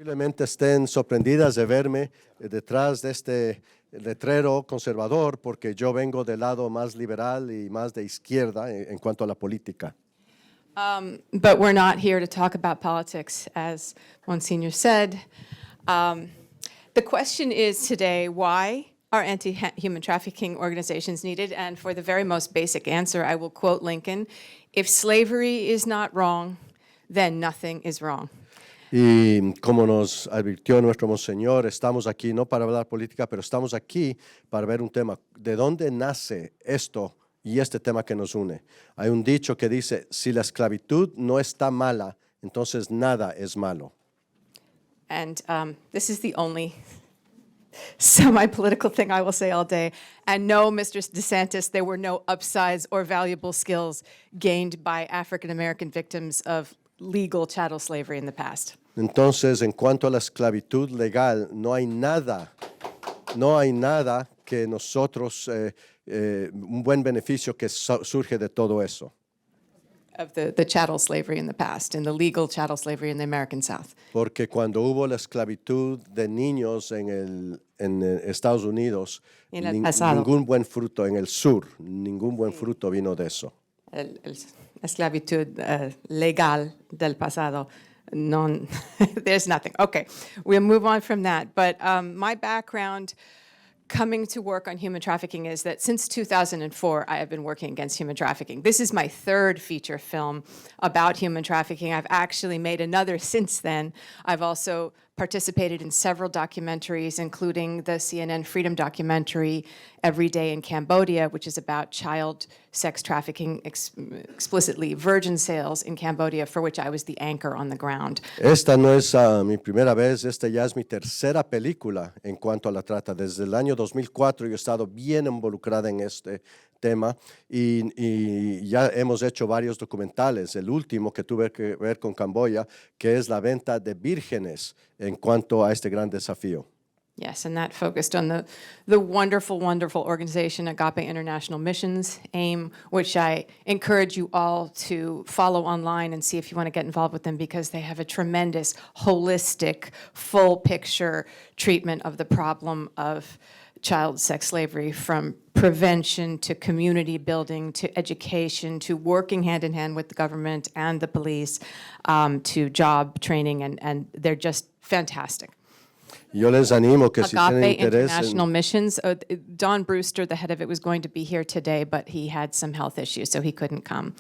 Posiblemente estén sorprendidas de verme detrás de este letrero conservador porque yo vengo del lado más liberal y más de izquierda en cuanto a la política. But we're not here to talk about politics, as Monsignor said. The question is today, why are anti-human trafficking organizations needed? And for the very most basic answer, I will quote Lincoln, if slavery is not wrong, then nothing is wrong. Y como nos advirtió nuestro Monseñor, estamos aquí no para hablar política, pero estamos aquí para ver un tema. ¿De dónde nace esto y este tema que nos une? Hay un dicho que dice, si la esclavitud no está mala, entonces nada es malo. And this is the only semi-political thing I will say all day. And no, Mr. DeSantis, there were no upsides or valuable skills gained by African-American victims of legal chattel slavery in the past. Entonces, en cuanto a la esclavitud legal, no hay nada que nosotros, un buen beneficio que surge de todo eso. Of the chattel slavery in the past, in the legal chattel slavery in the American South. Porque cuando hubo la esclavitud de niños en Estados Unidos, ningún buen fruto en el sur, ningún buen fruto vino de eso. La esclavitud legal del pasado. No, there's nothing. Okay, we'll move on from that. But my background coming to work on human trafficking is that since 2004, I have been working against human trafficking. This is my third feature film about human trafficking. I've actually made another since then. I've also participated in several documentaries, including the CNN Freedom documentary, Every Day in Cambodia, which is about child sex trafficking, explicitly virgin sales in Cambodia, for which I was the anchor on the ground. Esta no es mi primera vez, esta ya es mi tercera película en cuanto a la trata. Desde el año 2004 yo he estado bien involucrada en este tema y ya hemos hecho varios documentales. El último que tuve que ver con Camboya, que es la venta de vírgenes en cuanto a este gran desafío. Yes, and that focused on the wonderful, wonderful organization Agape International Missions, AIM, which I encourage you all to follow online and see if you want to get involved with them, because they have a tremendous, holistic, full picture treatment of the problem of child sex slavery, from prevention to community building to education to working hand in hand with the government and the police, to job training, and they're just fantastic. Yo les animo que si tienen Agape interés International Missions. Don Brewster, the head of it, was going to be here today, but he had some health issues, so he couldn't come.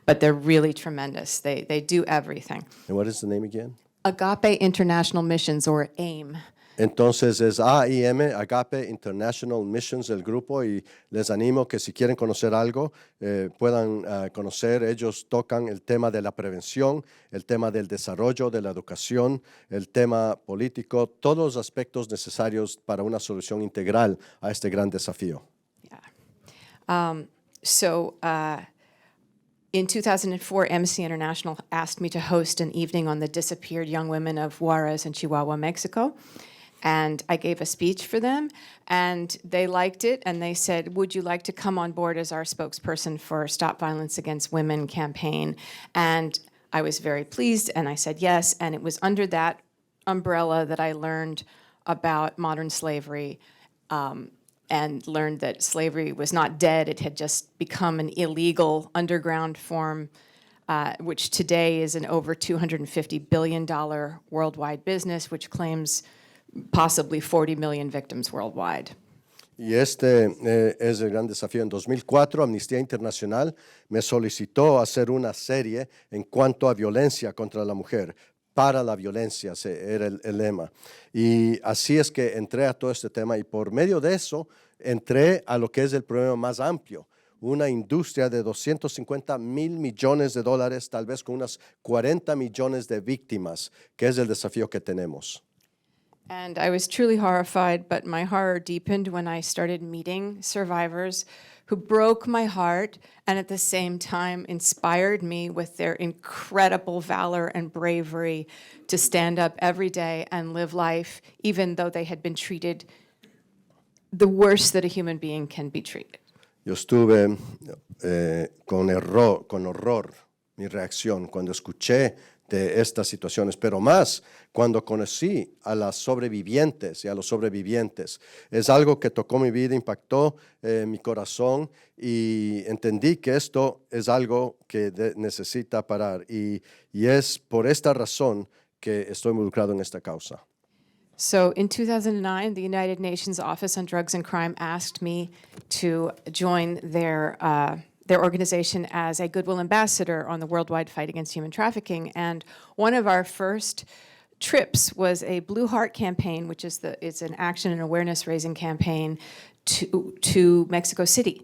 But they're really tremendous. They do everything. And what is the name again? Agape International Missions, or AIM. Entonces es AIM, Agape International Missions, el grupo, y les animo que si quieren conocer algo, puedan conocer. Ellos tocan el tema de la prevención, el tema del desarrollo, de la educación, el tema político, todos los aspectos necesarios para una solución integral a este gran desafío. Yeah. In 2004, MC International asked me to host an evening on the disappeared young women of Juarez and Chihuahua, Mexico. And I gave a speech for them, and they liked it, and they said, would you like to come on board as our spokesperson for Stop Violence Against Women campaign? And I was very pleased, and I said yes, and it was under that umbrella that I learned about modern slavery, and learned that slavery was not dead. It had just become an illegal underground form, which today is an over $250 billion worldwide business, which claims possibly 40 million victims worldwide. Y este es el gran desafío. En 2004, Amnistía Internacional me solicitó hacer una serie en cuanto a violencia contra la mujer. Para la violencia era el lema. Y así es que entré a todo este tema, y por medio de eso entré a lo que es el problema más amplio. Una industria de $250 mil millones, tal vez con unas 40 millones de víctimas, que es el desafío que tenemos. And I was truly horrified, but my horror deepened when I started meeting survivors who broke my heart and at the same time inspired me with their incredible valor and bravery to stand up every day and live life, even though they had been treated the worst that a human being can be treated. Yo estuve con horror, mi reacción, cuando escuché de estas situaciones, pero más cuando conocí a las sobrevivientes y a los sobrevivientes. Es algo que tocó mi vida, impactó mi corazón y entendí que esto es algo que necesita parar y es por esta razón que estoy involucrado en esta causa. So in 2009, the United Nations Office on Drugs and Crime asked me to join their organization as a goodwill ambassador on the worldwide fight against human trafficking. And one of our first trips was a Blue Heart campaign, which is it's an action and awareness raising campaign to Mexico City.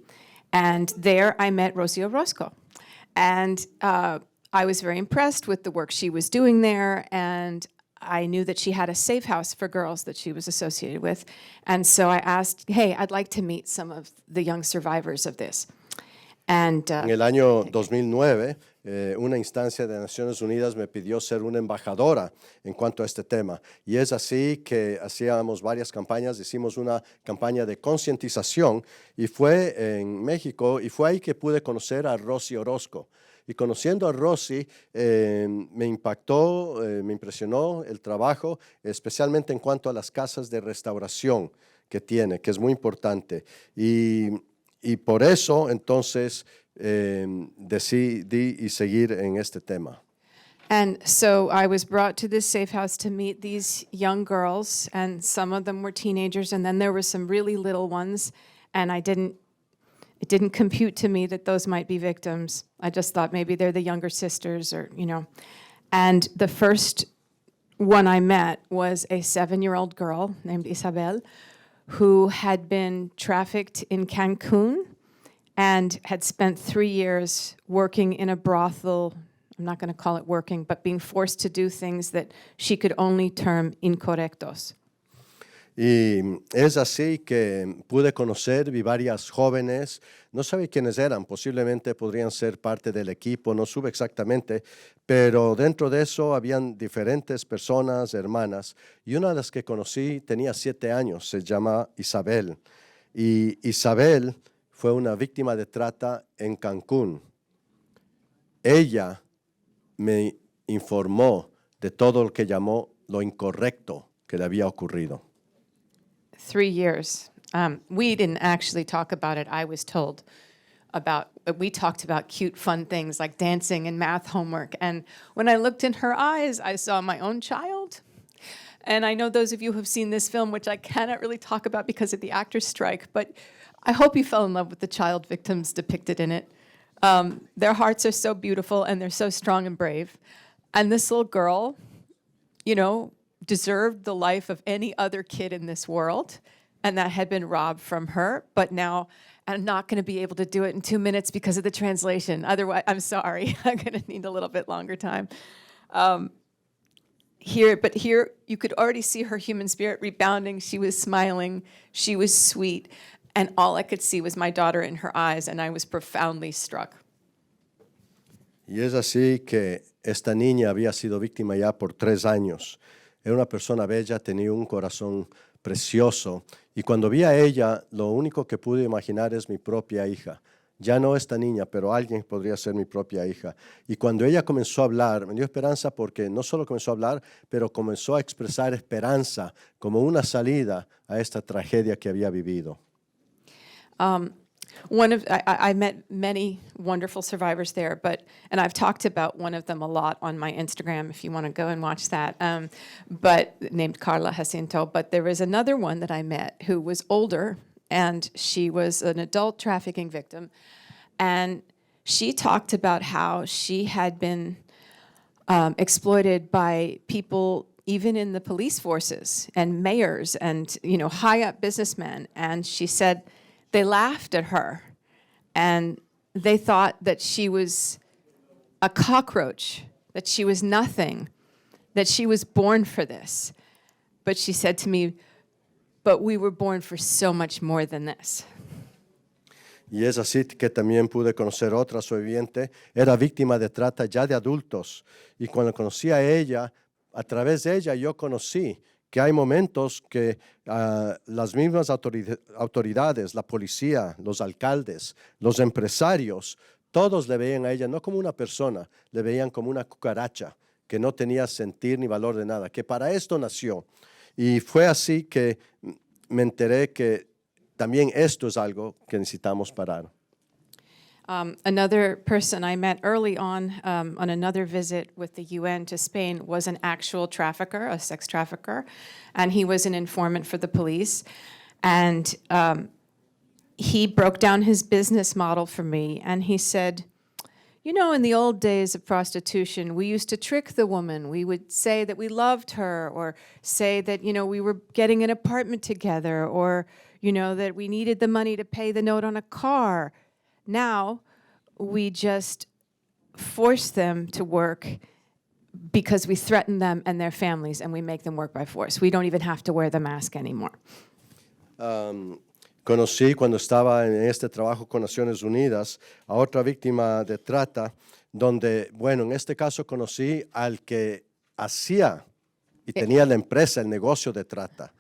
And there I met Rosie Orozco. And I was very impressed with the work she was doing there, and I knew that she had a safe house for girls that she was associated with. And so I asked, hey, I'd like to meet some of the young survivors of this. And, en el año 2009, una instancia de Naciones Unidas me pidió ser una embajadora en cuanto a este tema. Y es así que hacíamos varias campañas, hicimos una campaña de concientización y fue en México y fue ahí que pude conocer a Rosie Orozco. Y conociendo a Rosie, me impactó, me impresionó el trabajo, especialmente en cuanto a las casas de restauración que tiene, que es muy importante. Y por eso, entonces, decidí seguir en este tema. And so I was brought to this safe house to meet these young girls, and some of them were teenagers, and then there were some really little ones, and it didn't compute to me that those might be victims. I just thought maybe they're the younger sisters or, you know. And the first one I met was a 7-year-old girl named Isabel who had been trafficked in Cancun and had spent 3 years working in a brothel. I'm not going to call it working, but being forced to do things that she could only term incorrectos. Y es así que pude conocer, vi varias jóvenes, no sabía quiénes eran, posiblemente podrían ser parte del equipo, no supe exactamente, pero dentro de eso habían diferentes personas, hermanas, y una de las que conocí tenía 7 años, se llama Isabel, y Isabel fue una víctima de trata en Cancún. Ella me informó de todo lo que llamó lo incorrecto que le había ocurrido. 3 years. We didn't actually talk about it. I was told we talked about cute, fun things like dancing and math homework. And when I looked in her eyes, I saw my own child. And I know those of you who have seen this film, which I cannot really talk about because of the actors' strike, but I hope you fell in love with the child victims depicted in it. Their hearts are so beautiful and they're so strong and brave. And this little girl, you know, deserved the life of any other kid in this world, and that had been robbed from her. But now I'm not going to be able to do it in 2 minutes because of the translation. Otherwise, I'm sorry, I'm going to need a little bit longer time. Here you could already see her human spirit rebounding. She was smiling, she was sweet, and all I could see was my daughter in her eyes, and I was profoundly struck. Y es así que esta niña había sido víctima ya por 3 años. Era una persona bella, tenía un corazón precioso. Y cuando vi a ella, lo único que pude imaginar es mi propia hija. Ya no esta niña, pero alguien podría ser mi propia hija. Y cuando ella comenzó a hablar, me dio esperanza porque no solo comenzó a hablar, pero comenzó a expresar esperanza como una salida a esta tragedia que había vivido. I met many wonderful survivors there, and I've talked about one of them a lot on my Instagram if you want to go and watch that, but named Carla Jacinto. But there was another one that I met who was older, and she was an adult trafficking victim, and she talked about how she had been exploited by people even in the police forces and mayors and, you know, high up businessmen. And she said they laughed at her and they thought that she was a cockroach, that she was nothing, that she was born for this. But she said to me, but we were born for so much more than this. Y es así que también pude conocer otra sobreviviente. Era víctima de trata ya de adultos. Y cuando conocí a ella, a través de ella yo conocí que hay momentos que las mismas autoridades, la policía, los alcaldes, los empresarios, todos le veían a ella no como una persona, le veían como una cucaracha que no tenía sentir ni valor de nada, que para esto nació. Y fue así que me enteré que también esto es algo que necesitamos parar. Another person I met early on another visit with the UN to Spain was an actual trafficker, a sex trafficker, and he was an informant for the police. And he broke down his business model for me, and he said, you know, in the old days of prostitution, we used to trick the woman. We would say that we loved her, or say that, you know, we were getting an apartment together, or, you know, that we needed the money to pay the note on a car. Now, we just force them to work because we threaten them and their families, and we make them work by force. We don't even have to wear the mask anymore. Conocí cuando estaba en este trabajo con Naciones Unidas a otra víctima de trata, donde, bueno, en este caso conocí al que hacía y tenía la empresa, el negocio de trata.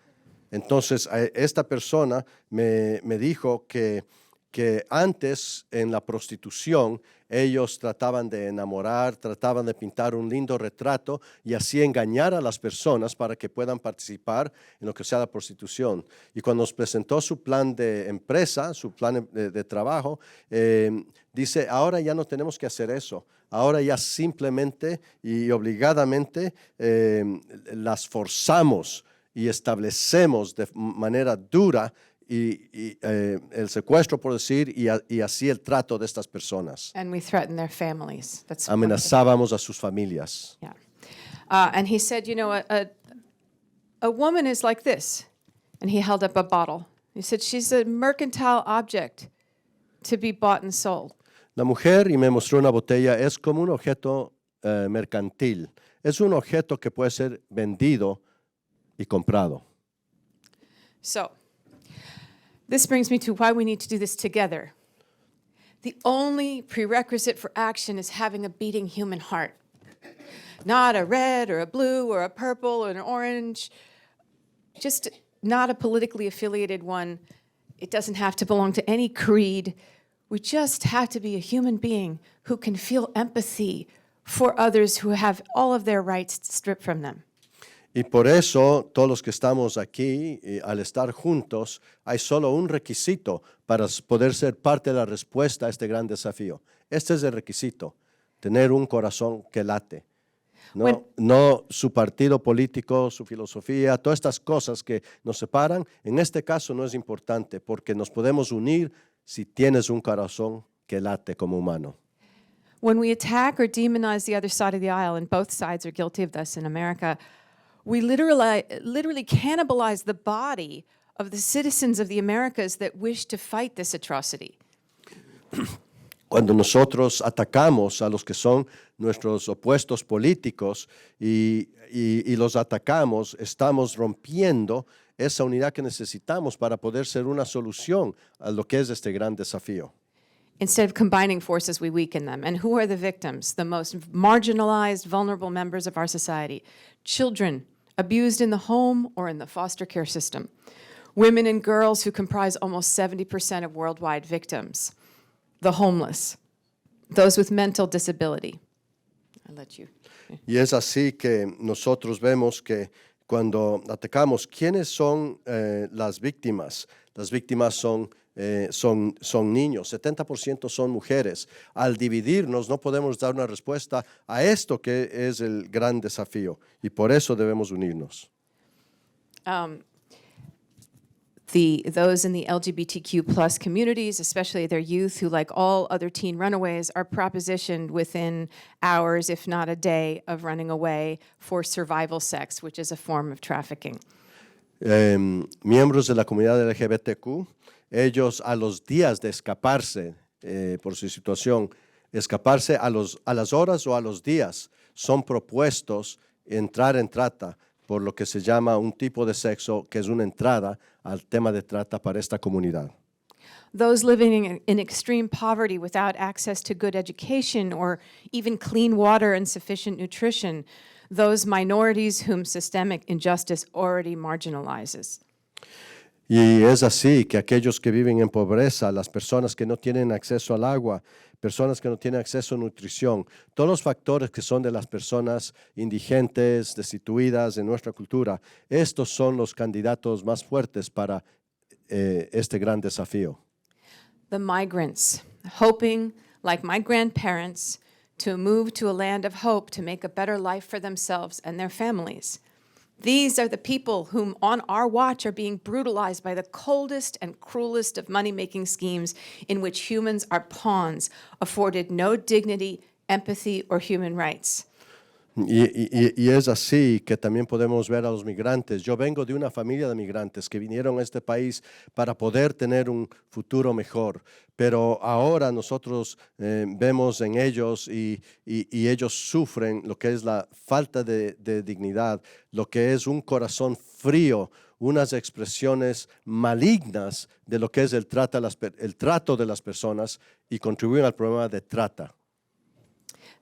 Entonces, esta persona me dijo que antes en la prostitución ellos trataban de enamorar, trataban de pintar un lindo retrato y así engañar a las personas para que puedan participar en lo que sea la prostitución. Y cuando nos presentó su plan de empresa, su plan de trabajo, dice, ahora ya no tenemos que hacer eso. Ahora ya simplemente y obligadamente las forzamos y establecemos de manera dura el secuestro, por decir, y así el trato de estas personas. And we threaten their families. That's Amenazábamos a sus familias. yeah. And he said, you know, a woman is like this. And he held up a bottle. He said, she's a mercantile object to be bought and sold. La mujer, y me mostró una botella, es como un objeto mercantil. Es un objeto que puede ser vendido y comprado. So, this brings me to why we need to do this together. The only prerequisite for action is having a beating human heart. Not a red or a blue or a purple or an orange, just not a politically affiliated one. It doesn't have to belong to any creed. We just have to be a human being who can feel empathy for others who have all of their rights stripped from them. Y por eso, todos los que estamos aquí, al estar juntos, hay solo un requisito para poder ser parte de la respuesta a este gran desafío. Este es el requisito, tener un corazón que late. No su partido político, su filosofía, todas estas cosas que nos separan, en este caso no es importante, porque nos podemos unir si tienes un corazón que late como humano. When we attack or demonize the other side of the aisle, and both sides are guilty of this in America, we literally cannibalize the body of the citizens of the Americas that wish to fight this atrocity. Cuando nosotros atacamos a los que son nuestros opuestos políticos y los atacamos, estamos rompiendo esa unidad que necesitamos para poder ser una solución a lo que es este gran desafío. Instead of combining forces, we weaken them. And who are the victims? The most marginalized, vulnerable members of our society. Children abused in the home or in the foster care system. Women and girls who comprise almost 70% of worldwide victims. The homeless. Those with mental disability. I'll let you. Y es así que nosotros vemos que cuando atacamos, ¿quiénes son las víctimas? Las víctimas son niños, 70% son mujeres. Al dividirnos no podemos dar una respuesta a esto que es el gran desafío y por eso debemos unirnos. Those in the LGBTQ plus communities, especially their youth who, like all other teen runaways, are propositioned within hours, if not a day, of running away for survival sex, which is a form of trafficking. Miembros de la comunidad LGBTQ, ellos a los días de escaparse por su situación, escaparse a las horas o a los días, son propuestos entrar en trata por lo que se llama un tipo de sexo que es una entrada al tema de trata para esta comunidad. Those living in extreme poverty without access to good education or even clean water and sufficient nutrition, those minorities whom systemic injustice already marginalizes. Y es así que aquellos que viven en pobreza, las personas que no tienen acceso al agua, personas que no tienen acceso a nutrición, todos los factores que son de las personas indigentes, destituidas en nuestra cultura, estos son los candidatos más fuertes para este gran desafío. The migrants, hoping, like my grandparents, to move to a land of hope to make a better life for themselves and their families. These are the people whom on our watch are being brutalized by the coldest and cruelest of money-making schemes in which humans are pawns, afforded no dignity, empathy, or human rights. Y es así que también podemos ver a los migrantes. Yo vengo de una familia de migrantes que vinieron a este país para poder tener un futuro mejor, pero ahora nosotros vemos en ellos y ellos sufren lo que es la falta de dignidad, lo que es un corazón frío, unas expresiones malignas de lo que es el trato de las personas y contribuyen al problema de trata.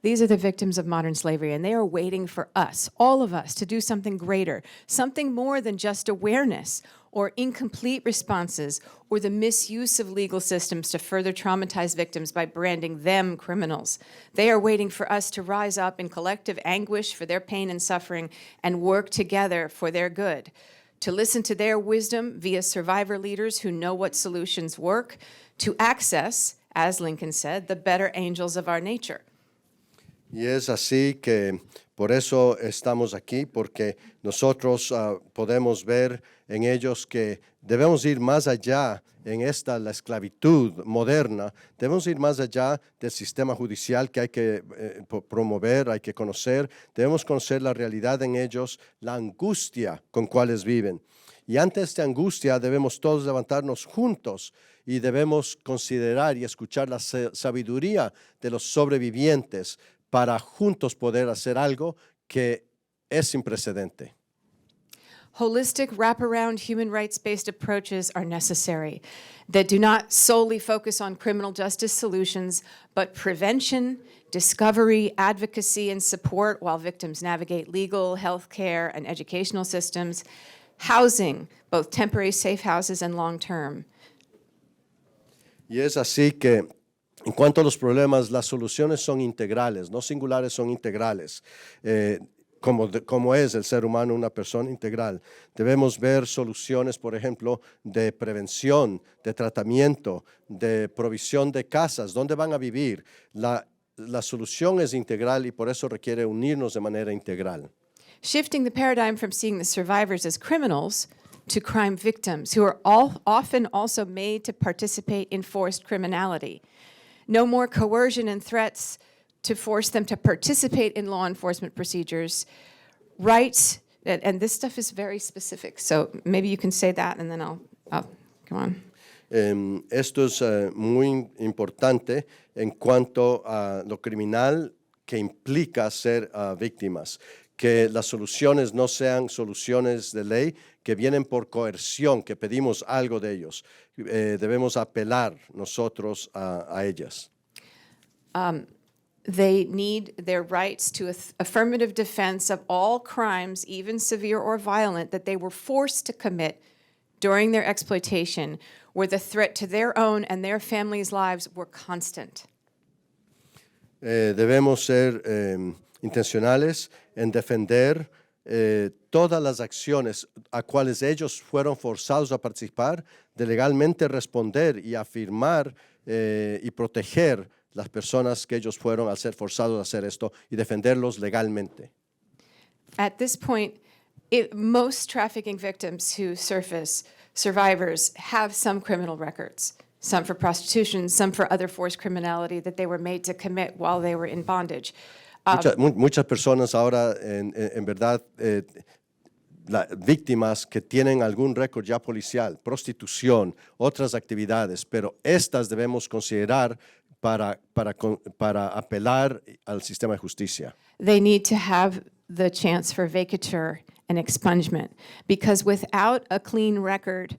These are the victims of modern slavery, and they are waiting for us, all of us, to do something greater, something more than just awareness or incomplete responses or the misuse of legal systems to further traumatize victims by branding them criminals. They are waiting for us to rise up in collective anguish for their pain and suffering and work together for their good, to listen to their wisdom via survivor leaders who know what solutions work, to access, as Lincoln said, the better angels of our nature. Y es así que por eso estamos aquí, porque nosotros podemos ver en ellos que debemos ir más allá en la esclavitud moderna, debemos ir más allá del sistema judicial que hay que promover, hay que conocer, debemos conocer la realidad en ellos, la angustia con cuales viven. Y ante esta angustia debemos todos levantarnos juntos y debemos considerar y escuchar la sabiduría de los sobrevivientes, para juntos poder hacer algo que es sin precedente. Holistic, wraparound, human rights-based approaches are necessary that do not solely focus on criminal justice solutions, but prevention, discovery, advocacy, and support while victims navigate legal, healthcare, and educational systems, housing, both temporary safe houses and long-term. Y es así que en cuanto a los problemas, las soluciones son integrales, no singulares, son integrales. Como es el ser humano una persona integral. Debemos ver soluciones, por ejemplo, de prevención, de tratamiento, de provisión de casas, dónde van a vivir. La solución es integral y por eso requiere unirnos de manera integral. Shifting the paradigm from seeing the survivors as criminals to crime victims who are often also made to participate in forced criminality. No more coercion and threats to force them to participate in law enforcement procedures. Rights, and this stuff is very specific, so maybe you can say that and then I'll go on. Esto es muy importante en cuanto a lo criminal que implica ser víctimas, que las soluciones no sean soluciones de ley que vienen por coerción, que pedimos algo de ellos. Debemos apelar nosotros a ellas. They need their rights to affirmative defense of all crimes, even severe or violent, that they were forced to commit during their exploitation, where the threat to their own and their families' lives were constant. Debemos ser intencionales en defender todas las acciones a cuales ellos fueron forzados a participar, de legalmente responder y afirmar y proteger las personas que ellos fueron al ser forzados a hacer esto y defenderlos legalmente. At this point, most trafficking victims who surface, survivors, have some criminal records, some for prostitution, some for other forced criminality that they were made to commit while they were in bondage. Muchas personas ahora, en verdad, víctimas que tienen algún récord ya policial, prostitución, otras actividades, pero estas debemos considerar para apelar al sistema de justicia. They need to have the chance for vacatur and expungement, because without a clean record,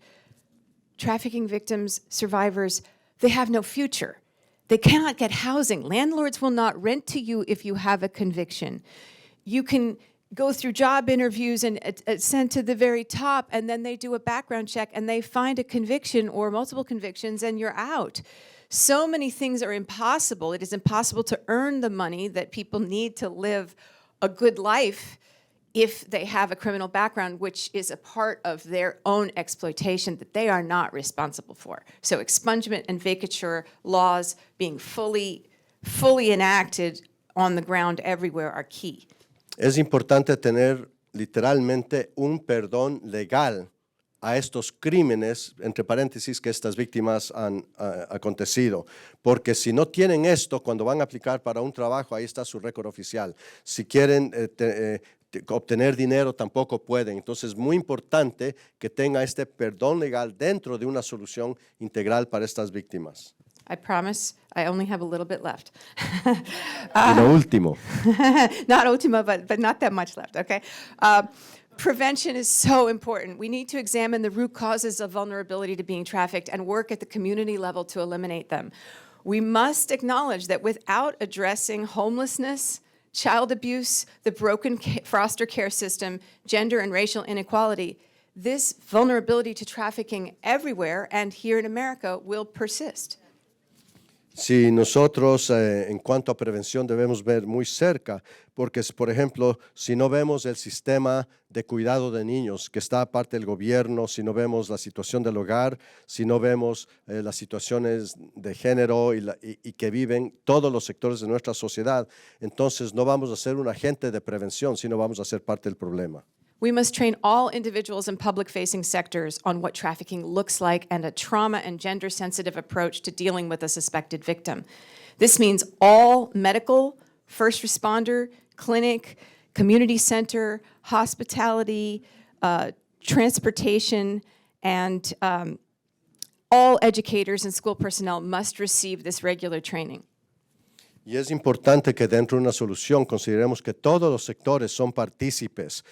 trafficking victims, survivors, they have no future. They cannot get housing. Landlords will not rent to you if you have a conviction. You can go through job interviews and sent to the very top, and then they do a background check and they find a conviction or multiple convictions and you're out. So many things are impossible. It is impossible to earn the money that people need to live a good life if they have a criminal background, which is a part of their own exploitation that they are not responsible for. So expungement and vacature laws being fully enacted on the ground everywhere are key. Es importante tener literalmente un perdón legal a estos crímenes, entre paréntesis, que estas víctimas han acontecido. Porque si no tienen esto, cuando van a aplicar para un trabajo, ahí está su récord oficial. Si quieren obtener dinero, tampoco pueden. Entonces, es muy importante que tenga este perdón legal dentro de una solución integral para estas víctimas. I promise I only have a little bit left. Y lo último. Not ultimo, but not that much left, okay? Prevention is so important. We need to examine the root causes of vulnerability to being trafficked and work at the community level to eliminate them. We must acknowledge that without addressing homelessness, child abuse, the broken foster care system, gender and racial inequality, this vulnerability to trafficking everywhere and here in America will persist. Si nosotros, en cuanto a prevención, debemos ver muy cerca, porque, por ejemplo, si no vemos el sistema de cuidado de niños que está parte del gobierno, si no vemos la situación del hogar, si no vemos las situaciones de género y que viven todos los sectores de nuestra sociedad, entonces no vamos a ser un agente de prevención, sino vamos a ser parte del problema. We must train all individuals in public-facing sectors on what trafficking looks like and a trauma and gender-sensitive approach to dealing with a suspected victim. This means all medical, first responder, clinic, community center, hospitality, transportation, and all educators and school personnel must receive this regular training. Y es importante que dentro de una solución consideremos que todos los sectores son partícipes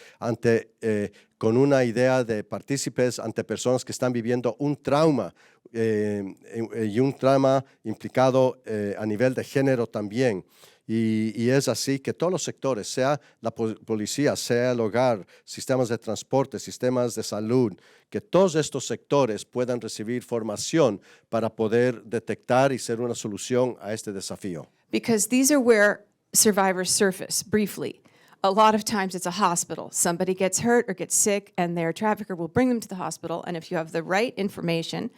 con una idea de partícipes ante personas que están viviendo un trauma y un trauma implicado a nivel de género también. Y es así que todos los sectores, sea la policía, sea el hogar, sistemas de transporte, sistemas de salud, que todos estos sectores puedan recibir formación para poder detectar y ser una solución a este desafío. Because these are where survivors surface briefly. A lot of times it's a hospital. Somebody gets hurt or gets sick and their trafficker will bring them to the hospital, and if you have the right information,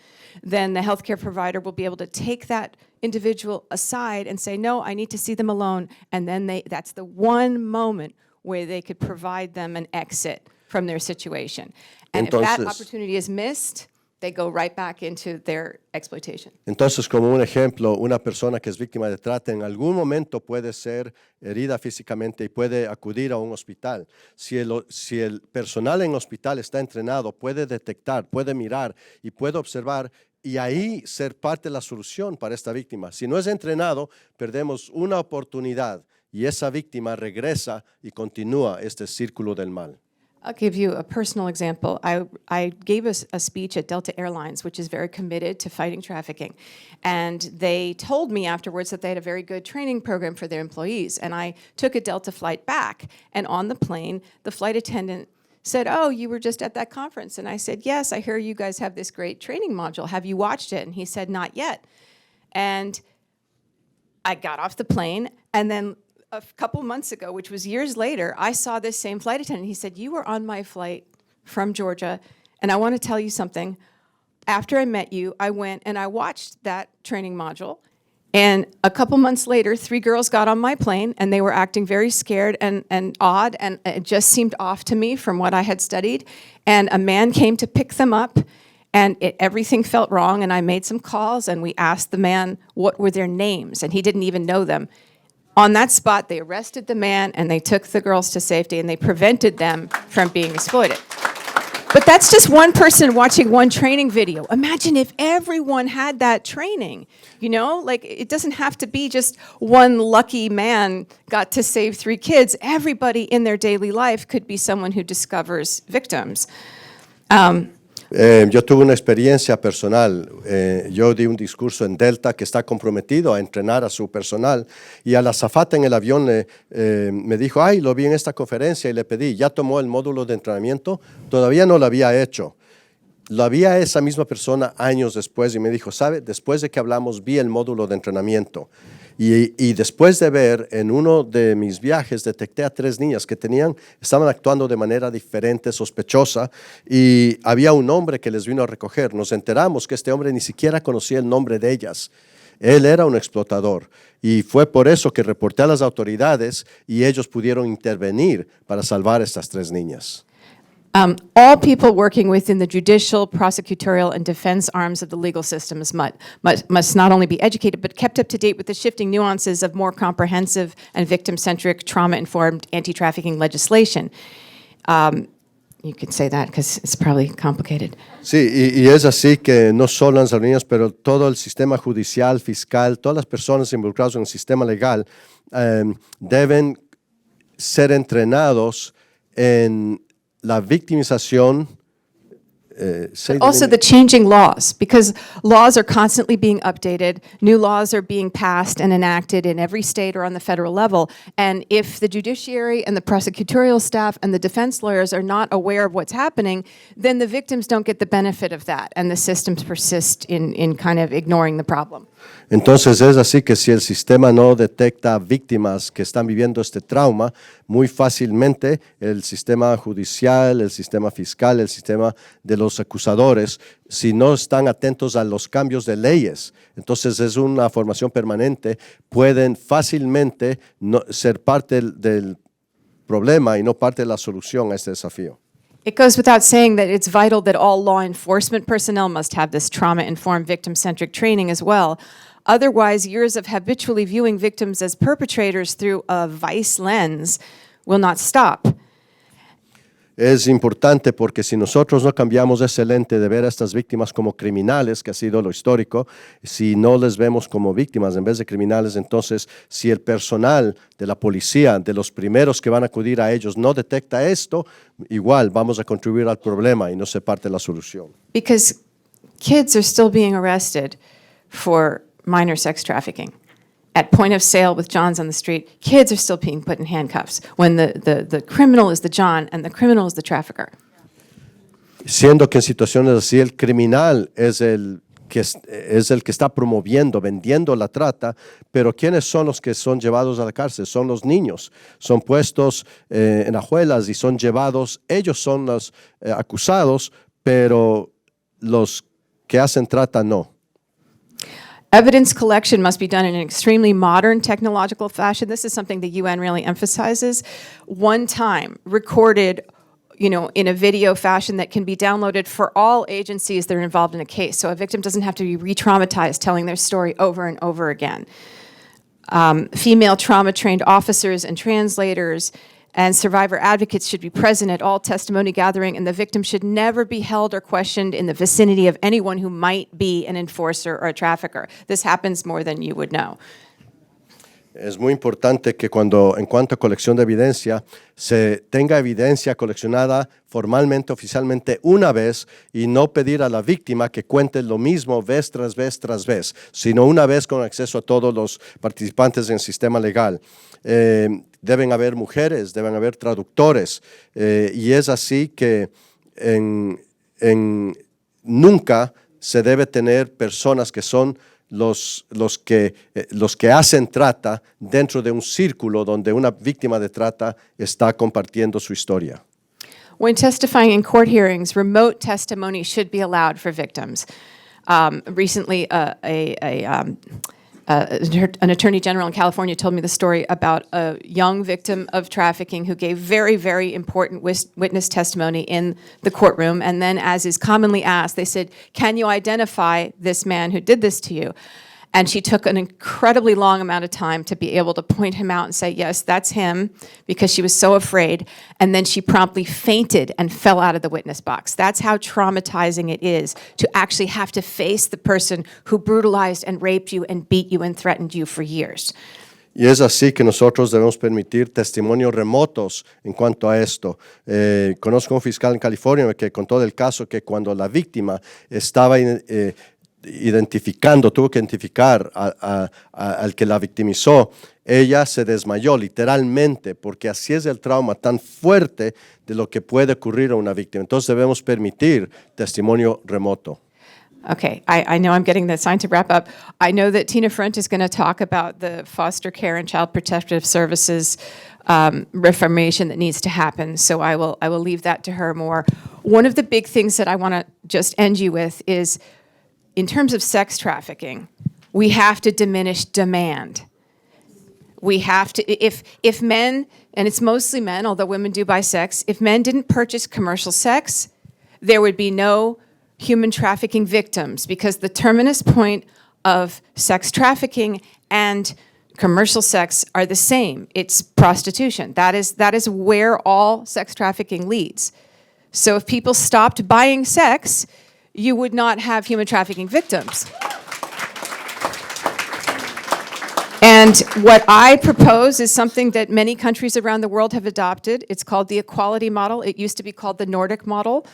then the healthcare provider will be able to take that individual aside and say, no, I need to see them alone, and then that's the one moment where they could provide them an exit from their situation. And if that opportunity is missed, they go right back into their exploitation. Entonces, como un ejemplo, una persona que es víctima de trata en algún momento puede ser herida físicamente y puede acudir a un hospital. Si el personal en el hospital está entrenado, puede detectar, puede mirar y puede observar y ahí ser parte de la solución para esta víctima. Si no es entrenado, perdemos una oportunidad y esa víctima regresa y continúa este círculo del mal. I'll give you a personal example. I gave a speech at Delta Airlines, which is very committed to fighting trafficking. And they told me afterwards that they had a very good training program for their employees. And I took a Delta flight back. And on the plane, the flight attendant said, oh, you were just at that conference. And I said, yes, I hear you guys have this great training module. Have you watched it? And he said, not yet. And I got off the plane, and then a couple months ago, which was years later, I saw this same flight attendant. He said, you were on my flight from Georgia, and I want to tell you something. After I met you, I went and I watched that training module, and a couple months later, 3 girls got on my plane, and they were acting very scared and odd, and it just seemed off to me from what I had studied, and a man came to pick them up, and everything felt wrong, and I made some calls, and we asked the man what were their names, and he didn't even know them. On that spot, they arrested the man, and they took the girls to safety, and they prevented them from being exploited. But that's just one person watching one training video. Imagine if everyone had that training, you know? Like, it doesn't have to be just one lucky man got to save 3 kids. Everybody in their daily life could be someone who discovers victims. Yo tuve una experiencia personal. Yo di un discurso en Delta que está comprometido a entrenar a su personal y a la azafata en el avión me dijo, ay, lo vi en esta conferencia y le pedí, ¿ya tomó el módulo de entrenamiento? Todavía no lo había hecho. Lo había esa misma persona años después y me dijo, ¿sabe? Después de que hablamos vi el módulo de entrenamiento y después de ver en uno de mis viajes detecté a 3 niñas que estaban actuando de manera diferente, sospechosa, y había un hombre que les vino a recoger. Nos enteramos que este hombre ni siquiera conocía el nombre de ellas. Él era un explotador y fue por eso que reporté a las autoridades y ellos pudieron intervenir para salvar a estas 3 niñas. All people working within the judicial, prosecutorial, and defense arms of the legal systems must not only be educated, but kept up to date with the shifting nuances of more comprehensive and victim-centric, trauma-informed anti-trafficking legislation. You could say that because it's probably complicated. Sí, y es así que no solo las niñas, pero todo el sistema judicial, fiscal, todas las personas involucradas en el sistema legal deben ser entrenados en la victimización. Also the changing laws, because laws are constantly being updated. New laws are being passed and enacted in every state or on the federal level. And if the judiciary and the prosecutorial staff and the defense lawyers are not aware of what's happening, then the victims don't get the benefit of that. And the systems persist in kind of ignoring the problem. Entonces es así que si el sistema no detecta víctimas que están viviendo este trauma, muy fácilmente el sistema judicial, el sistema fiscal, el sistema de los acusadores, si no están atentos a los cambios de leyes, entonces es una formación permanente, pueden fácilmente ser parte del problema y no parte de la solución a este desafío. It goes without saying that it's vital that all law enforcement personnel must have this trauma-informed, victim-centric training as well. Otherwise, years of habitually viewing victims as perpetrators through a vice lens will not stop. Es importante porque si nosotros no cambiamos ese lente de ver a estas víctimas como criminales, que ha sido lo histórico, si no les vemos como víctimas en vez de criminales, entonces si el personal de la policía, de los primeros que van a acudir a ellos, no detecta esto, igual vamos a contribuir al problema y no se parte la solución. Because kids are still being arrested for minor sex trafficking. At point of sale with Johns on the street, kids are still being put in handcuffs when the criminal is the John and the criminal is the trafficker. Siendo que en situaciones así el criminal es el que está promoviendo, vendiendo la trata, pero ¿quiénes son los que son llevados a la cárcel? Son los niños, son puestos en ajuelas y son llevados, ellos son los acusados, pero los que hacen trata no. Evidence collection must be done in an extremely modern technological fashion. This is something the UN really emphasizes. One time, recorded, in a video fashion that can be downloaded for all agencies that are involved in a case. So a victim doesn't have to be re-traumatized telling their story over and over again. Female trauma-trained officers and translators and survivor advocates should be present at all testimony gathering, and the victim should never be held or questioned in the vicinity of anyone who might be an enforcer or a trafficker. This happens more than you would know. Es muy importante que en cuanto a colección de evidencia, se tenga evidencia coleccionada formalmente, oficialmente, una vez y no pedir a la víctima que cuente lo mismo vez tras vez tras vez, sino una vez con acceso a todos los participantes en el sistema legal. Deben haber mujeres, deben haber traductores, y es así que nunca se debe tener personas que son los que hacen trata dentro de un círculo donde una víctima de trata está compartiendo su historia. When testifying in court hearings, remote testimony should be allowed for victims. Recently, an attorney general in California told me the story about a young victim of trafficking who gave very, very important witness testimony in the courtroom. And then, as is commonly asked, they said, "Can you identify this man who did this to you?" And she took an incredibly long amount of time to be able to point him out and say, yes, that's him, because she was so afraid. And then she promptly fainted and fell out of the witness box. That's how traumatizing it is to actually have to face the person who brutalized and raped you and beat you and threatened you for years. Y es así que nosotros debemos permitir testimonios remotos en cuanto a esto. Conozco un fiscal en California que contó del caso que cuando la víctima estaba tuvo que identificar al que la victimizó, ella se desmayó literalmente, porque así es el trauma tan fuerte de lo que puede ocurrir a una víctima. Entonces debemos permitir testimonio remoto. Okay, I know I'm getting the sign to wrap up. I know that Tina Front is going to talk about the foster care and child protective services reformation that needs to happen, so I will leave that to her more. One of the big things that I want to just end you with is, in terms of sex trafficking, we have to diminish demand. We have to, if men, and it's mostly men, although women do buy sex, if men didn't purchase commercial sex, there would be no human trafficking victims, because the terminus point of sex trafficking and commercial sex are the same. It's prostitution. That is where all sex trafficking leads. So if people stopped buying sex, you would not have human trafficking victims. And what I propose is something that many countries around the world have adopted. It's called the equality model. It used to be called the Nordic model.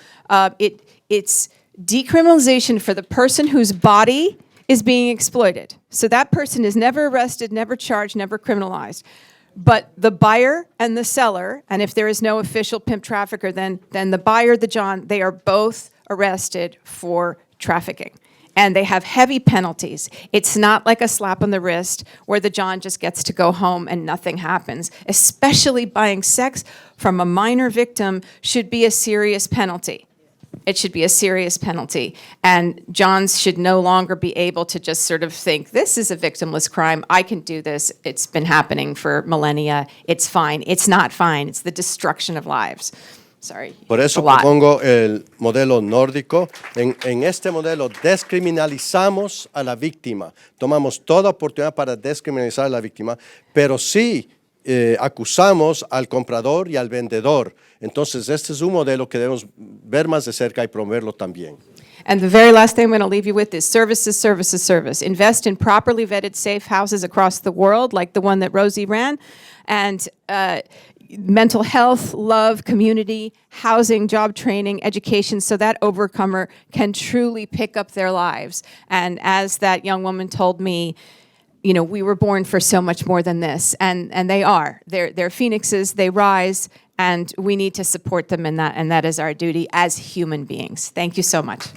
It's decriminalization for the person whose body is being exploited. So that person is never arrested, never charged, never criminalized. But the buyer and the seller, and if there is no official pimp trafficker, then the buyer, the John, they are both arrested for trafficking. And they have heavy penalties. It's not like a slap on the wrist where the John just gets to go home and nothing happens. Especially buying sex from a minor victim should be a serious penalty. It should be a serious penalty. And Johns should no longer be able to just sort of think, this is a victimless crime, I can do this, it's been happening for millennia, it's fine. It's not fine, it's the destruction of lives. Sorry. Por eso propongo el modelo nórdico. En este modelo descriminalizamos a la víctima. Tomamos toda oportunidad para descriminalizar a la víctima, pero sí acusamos al comprador y al vendedor. Entonces, este es un modelo que debemos ver más de cerca y promoverlo también. And the very last thing I'm going to leave you with is services, services, service. Invest in properly vetted safe houses across the world, like the one that Rosie ran, and mental health, love, community, housing, job training, education, so that overcomer can truly pick up their lives. And as that young woman told me, you know, we were born for so much more than this, and they are. They're phoenixes, they rise, and we need to support them in that, and that is our duty as human beings. Thank you so much.